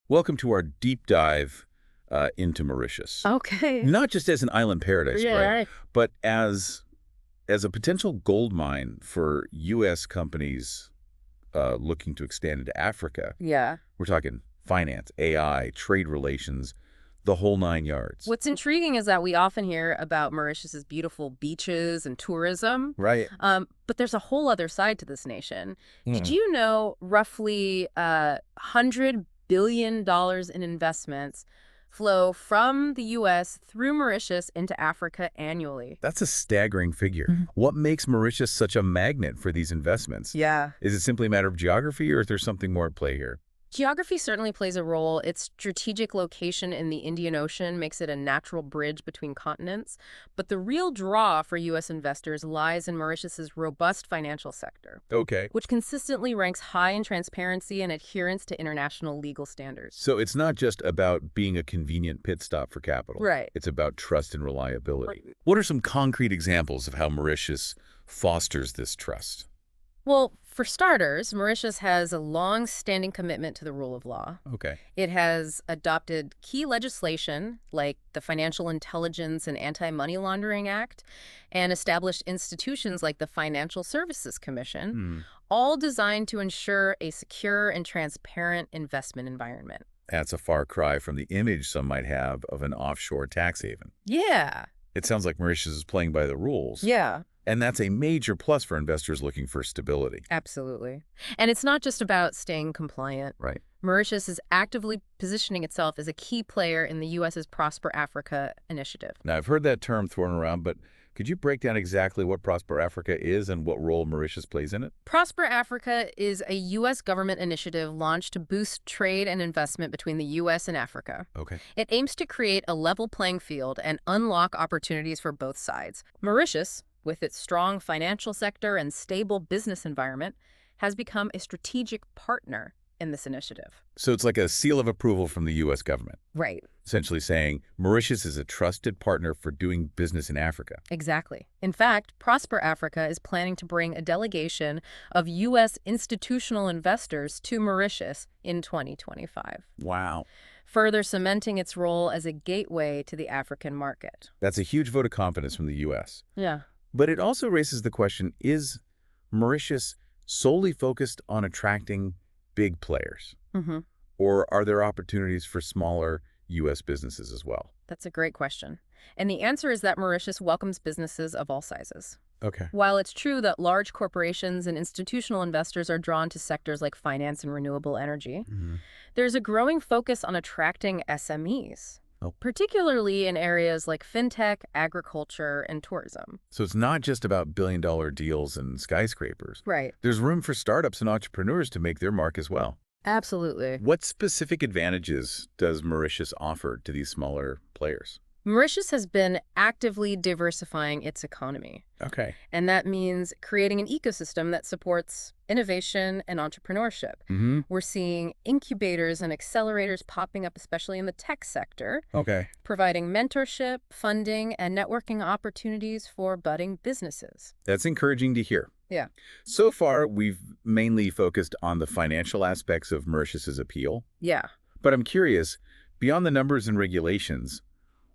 Welcome to our deep dive into Mauritius. Okay. Not just as an island paradise, right? Yeah. But as a potential gold mine for U.S. companies looking to expand into Africa. Yeah. We're talking finance, AI, trade relations, the whole 9 yards. What's intriguing is that we often hear about Mauritius's beautiful beaches and tourism, Right. but there's a whole other side to this nation. Did Hmm. you know roughly $100 billion in investments flow from the U.S. through Mauritius into Africa annually? That's a staggering figure. What makes Mauritius such a magnet for these investments? Yeah. Is it simply a matter of geography, or is there something more at play here? Geography certainly plays a role. Its strategic location in the Indian Ocean makes it a natural bridge between continents. But the real draw for U.S. investors lies in Mauritius's robust financial sector, Okay. which consistently ranks high in transparency and adherence to international legal standards. So it's not just about being a convenient pit stop for capital. Right. It's about trust and reliability. What are some concrete examples of how Mauritius fosters this trust? Well, for starters, Mauritius has a long-standing commitment to the rule of law. Okay. It has adopted key legislation like the Financial Intelligence and Anti-Money Laundering Act and established institutions like the Financial Services Commission, Hmm. all designed to ensure a secure and transparent investment environment. That's a far cry from the image some might have of an offshore tax haven. Yeah. It sounds like Mauritius is playing by the rules. Yeah. And that's a major plus for investors looking for stability. Absolutely. And it's not just about staying compliant. Right. Mauritius is actively positioning itself as a key player in the U.S.'s Prosper Africa initiative. Now, I've heard that term thrown around, but could you break down exactly what Prosper Africa is and what role Mauritius plays in it? Prosper Africa is a U.S. government initiative launched to boost trade and investment between the U.S. and Africa. Okay. It aims to create a level playing field and unlock opportunities for both sides. Mauritius, with its strong financial sector and stable business environment, has become a strategic partner in this initiative. So it's like a seal of approval from the U.S. government, Right. essentially saying Mauritius is a trusted partner for doing business in Africa. Exactly. In fact, Prosper Africa is planning to bring a delegation of U.S. institutional investors to Mauritius in 2025, Wow. further cementing its role as a gateway to the African market. That's a huge vote of confidence from the U.S. Yeah. But it also raises the question, is Mauritius solely focused on attracting big players? Mm-hmm. Or are there opportunities for smaller U.S. businesses as well? That's a great question. And the answer is that Mauritius welcomes businesses of all sizes. Okay. While it's true that large corporations and institutional investors are drawn to sectors like finance and renewable energy, there's a growing focus on attracting SMEs, Oh. particularly in areas like fintech, agriculture, and tourism. So it's not just about billion-dollar deals and skyscrapers. Right. There's room for startups and entrepreneurs to make their mark as well. Absolutely. What specific advantages does Mauritius offer to these smaller players? Mauritius has been actively diversifying its economy. Okay. And that means creating an ecosystem that supports innovation and entrepreneurship. Mm-hmm. We're seeing incubators and accelerators popping up, especially in the tech sector, Okay. providing mentorship, funding, and networking opportunities for budding businesses. That's encouraging to hear. Yeah. So far, we've mainly focused on the financial aspects of Mauritius's appeal. Yeah. But I'm curious, beyond the numbers and regulations,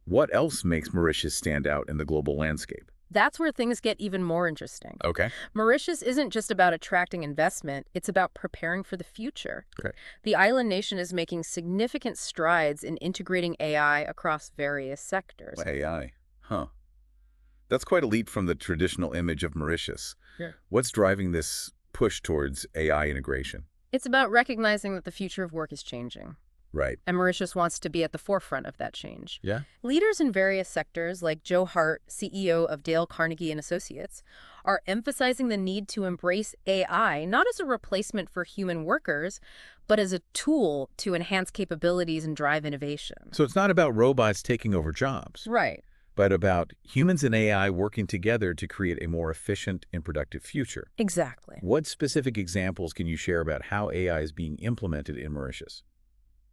what else makes Mauritius stand out in the global landscape? That's where things get even more interesting. Okay. Mauritius isn't just about attracting investment, it's about preparing for the future. Okay. The island nation is making significant strides in integrating AI across various sectors. AI. Huh. That's quite a leap from the traditional image of Mauritius. Yeah. What's driving this push towards AI integration? It's about recognizing that the future of work is changing, Right. and Mauritius wants to be at the forefront of that change. Yeah. Leaders in various sectors, like Joe Hart, CEO of Dale Carnegie and Associates, are emphasizing the need to embrace AI not as a replacement for human workers, but as a tool to enhance capabilities and drive innovation. So it's not about robots taking over jobs, Right. but about humans and AI working together to create a more efficient and productive future. Exactly. What specific examples can you share about how AI is being implemented in Mauritius?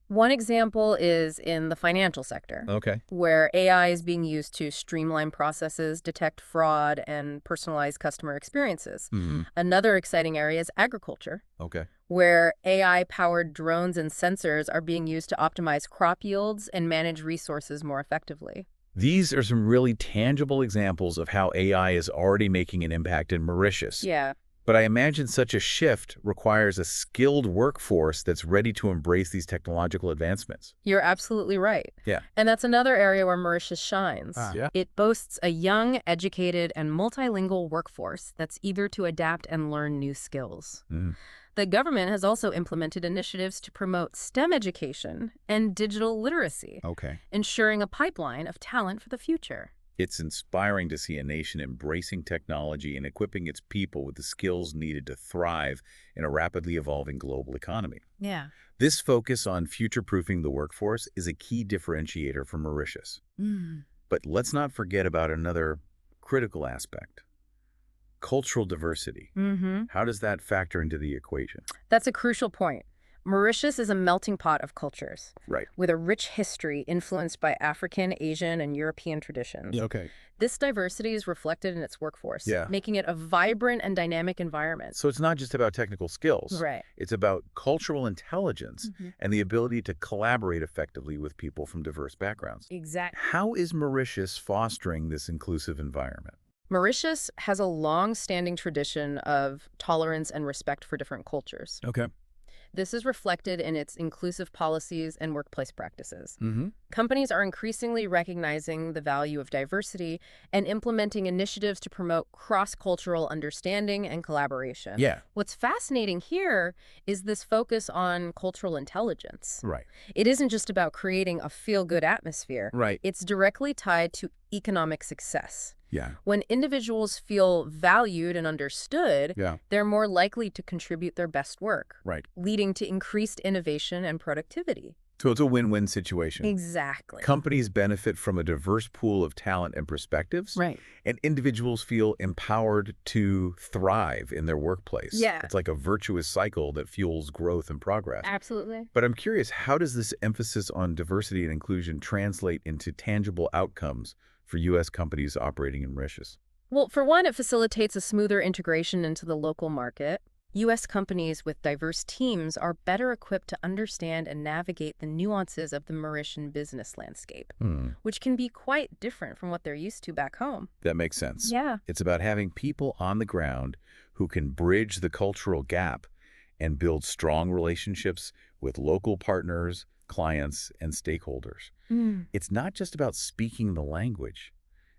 One example is in the financial sector, Okay. where AI is being used to streamline processes, detect fraud, and personalize customer experiences. Hmm. Another exciting area is agriculture, Okay. where AI-powered drones and sensors are being used to optimize crop yields and manage resources more effectively. These are some really tangible examples of how AI is already making an impact in Mauritius. Yeah, But I imagine such a shift requires a skilled workforce that's ready to embrace these technological advancements. you're absolutely right. Yeah. And that's another area where Mauritius shines. Yeah. It boasts a young, educated, and multilingual workforce that's eager to adapt and learn new skills. Mm. The government has also implemented initiatives to promote STEM education and digital literacy, Okay. ensuring a pipeline of talent for the future. It's inspiring to see a nation embracing technology and equipping its people with the skills needed to thrive in a rapidly evolving global economy. Yeah. This focus on future-proofing the workforce is a key differentiator for Mauritius. But let's not forget about another critical aspect: cultural diversity. Mm-hmm. How does that factor into the equation? That's a crucial point. Mauritius is a melting pot of cultures, Right. with a rich history influenced by African, Asian, and European traditions. Yeah. Okay. This diversity is reflected in its workforce, Yeah. making it a vibrant and dynamic environment. So it's not just about technical skills. Right. It's about cultural intelligence and the ability to collaborate effectively with people from diverse backgrounds. Exactly. How is Mauritius fostering this inclusive environment? Mauritius has a long-standing tradition of tolerance and respect for different cultures. Okay. This is reflected in its inclusive policies and workplace practices. Mm-hmm. Companies are increasingly recognizing the value of diversity and implementing initiatives to promote cross-cultural understanding and collaboration. Yeah. What's fascinating here is this focus on cultural intelligence. Right. It isn't just about creating a feel-good atmosphere. Right. It's directly tied to economic success. Yeah. When individuals feel valued and understood, Yeah. they're more likely to contribute their best work, Right. leading to increased innovation and productivity. So it's a win-win situation. Exactly. Companies benefit from a diverse pool of talent and perspectives, Right. and individuals feel empowered to thrive in their workplace. Yeah. It's like a virtuous cycle that fuels growth and progress. Absolutely. But I'm curious, how does this emphasis on diversity and inclusion translate into tangible outcomes for U.S. companies operating in Mauritius? Well, for one, it facilitates a smoother integration into the local market. U.S. companies with diverse teams are better equipped to understand and navigate the nuances of the Mauritian business landscape, which can be quite different from what they're used to back home. That makes sense. Yeah. It's about having people on the ground who can bridge the cultural gap and build strong relationships with local partners, clients, and stakeholders. It's not just about speaking the language.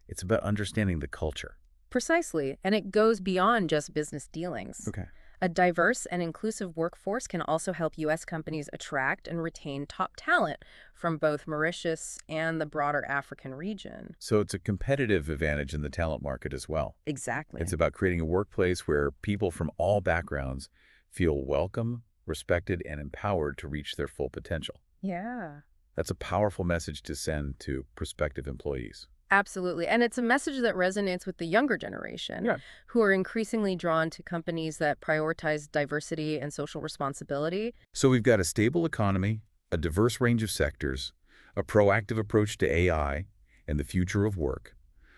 It's about understanding the culture. Precisely, and it goes beyond just business dealings. Okay. A diverse and inclusive workforce can also help U.S. companies attract and retain top talent from both Mauritius and the broader African region. So it's a competitive advantage in the talent market as well. Exactly. It's about creating a workplace where people from all backgrounds feel welcome, respected, and empowered to reach their full potential. Yeah. That's a powerful message to send to prospective employees. Absolutely. And it's a message that resonates with the younger generation, who are increasingly drawn to companies that prioritize diversity and social responsibility. So we've got a stable economy, a diverse range of sectors, a proactive approach to AI and the future of work,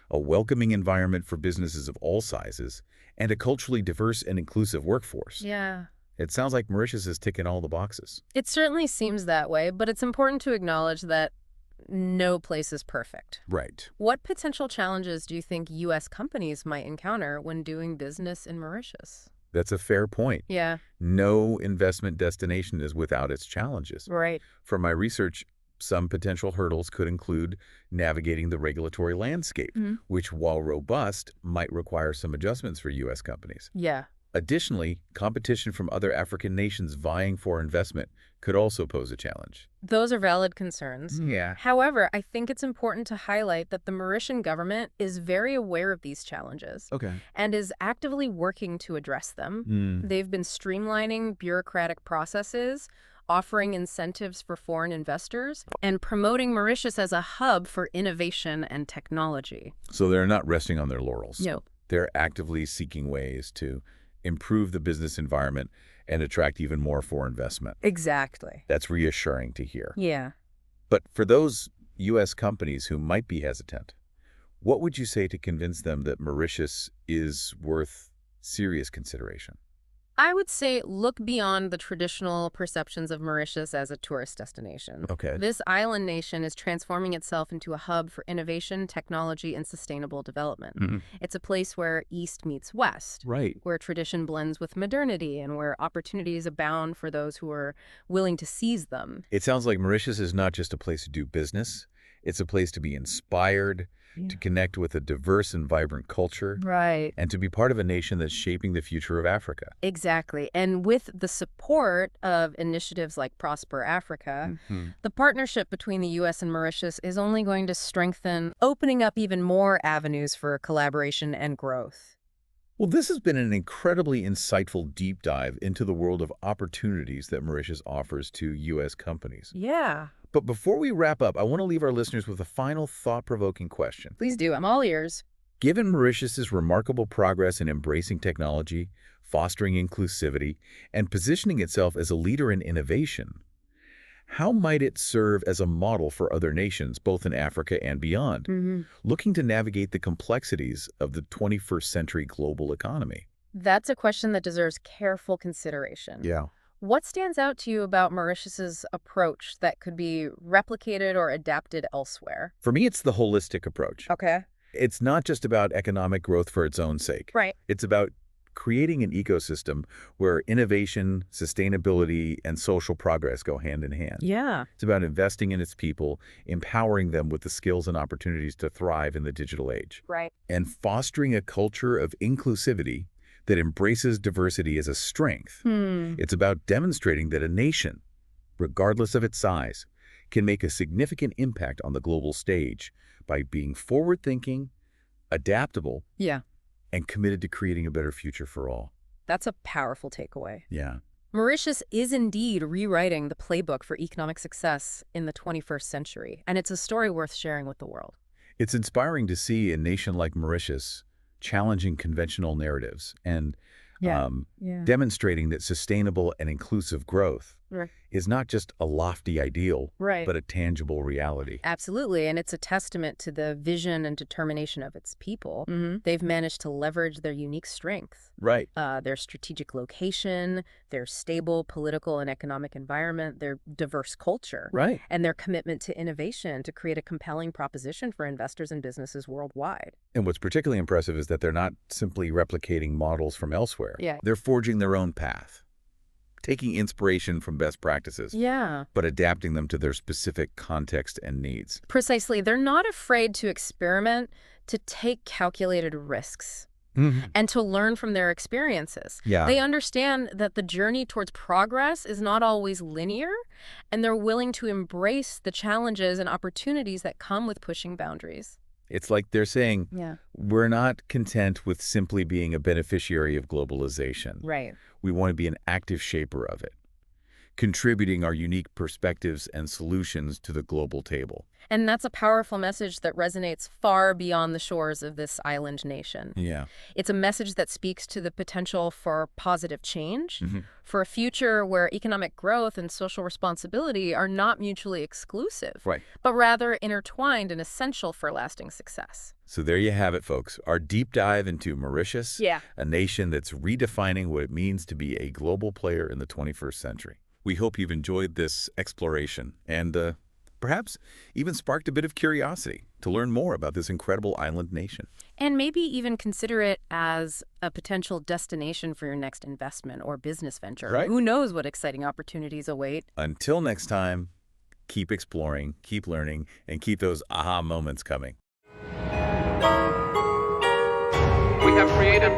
a welcoming environment for businesses of all sizes, and a culturally diverse and inclusive workforce. Yeah. It sounds like Mauritius is ticking all the boxes. It certainly seems that way, but it's important to acknowledge that no place is perfect. Right. What potential challenges do you think U.S. companies might encounter when doing business in Mauritius? That's a fair point. Yeah. No investment destination is without its challenges. Right. From my research, some potential hurdles could include navigating the regulatory landscape, which, while robust, might require some adjustments for U.S. companies. Yeah. Additionally, competition from other African nations vying for investment could also pose a challenge. Those are valid concerns. Yeah. However, I think it's important to highlight that the Mauritian government is very aware of these challenges Okay. and is actively working to address them. They've been streamlining bureaucratic processes, offering incentives for foreign investors, and promoting Mauritius as a hub for innovation and technology. So they're not resting on their laurels. No. They're actively seeking ways to improve the business environment, and attract even more foreign investment. Exactly. That's reassuring to hear. Yeah. But for those U.S. companies who might be hesitant, what would you say to convince them that Mauritius is worth serious consideration? I would say look beyond the traditional perceptions of Mauritius as a tourist destination. Okay. This island nation is transforming itself into a hub for innovation, technology, and sustainable development. It's a place where East meets West, Right. where tradition blends with modernity, and where opportunities abound for those who are willing to seize them. It sounds like Mauritius is not just a place to do business. It's a place to be inspired, to connect with a diverse and vibrant culture, Right. and to be part of a nation that's shaping the future of Africa. Exactly. And with the support of initiatives like Prosper Africa, the partnership between the U.S. and Mauritius is only going to strengthen, opening up even more avenues for collaboration and growth. Well, this has been an incredibly insightful deep dive into the world of opportunities that Mauritius offers to U.S. companies. Yeah. But before we wrap up, I want to leave our listeners with a final thought-provoking question. Please do. I'm all ears. Given Mauritius's remarkable progress in embracing technology, fostering inclusivity, and positioning itself as a leader in innovation, how might it serve as a model for other nations, both in Africa and beyond, looking to navigate the complexities of the 21st century global economy? That's a question that deserves careful consideration. Yeah. What stands out to you about Mauritius's approach that could be replicated or adapted elsewhere? For me, it's the holistic approach. Okay. It's not just about economic growth for its own sake. Right. It's about creating an ecosystem where innovation, sustainability, and social progress go hand in hand. Yeah. It's about investing in its people, empowering them with the skills and opportunities to thrive in the digital age, Right. and fostering a culture of inclusivity that embraces diversity as a strength. It's about demonstrating that a nation, regardless of its size, can make a significant impact on the global stage by being forward-thinking, adaptable, Yeah. and committed to creating a better future for all. That's a powerful takeaway. Yeah. Mauritius is indeed rewriting the playbook for economic success in the 21st century, and it's a story worth sharing with the world. It's inspiring to see a nation like Mauritius challenging conventional narratives and demonstrating that sustainable and inclusive growth is not just a lofty ideal, but a tangible reality. Absolutely, and it's a testament to the vision and determination of its people. They've managed to leverage their unique strengths. Right. Their strategic location, their stable political and economic environment, their diverse culture, and their commitment to innovation to create a compelling proposition for investors and businesses worldwide. And what's particularly impressive is that they're not simply replicating models from elsewhere. They're forging their own path, taking inspiration from best practices, but adapting them to their specific context and needs. Precisely. They're not afraid to experiment, to take calculated risks, and to learn from their experiences. They understand that the journey towards progress is not always linear, and they're willing to embrace the challenges and opportunities that come with pushing boundaries. It's like they're saying, we're not content with simply being a beneficiary of globalization. Right. We want to be an active shaper of it, contributing our unique perspectives and solutions to the global table. And that's a powerful message that resonates far beyond the shores of this island nation. It's a message that speaks to the potential for positive change, for a future where economic growth and social responsibility are not mutually exclusive, but rather intertwined and essential for lasting success. So there you have it, folks. Our deep dive into Mauritius, a nation that's redefining what it means to be a global player in the 21st century. We hope you've enjoyed this exploration and perhaps even sparked a bit of curiosity to learn more about this incredible island nation. And maybe even consider it as a potential destination for your next investment or business venture. Who knows what exciting opportunities await? Until next time, keep exploring, keep learning, and keep those aha moments coming. We have created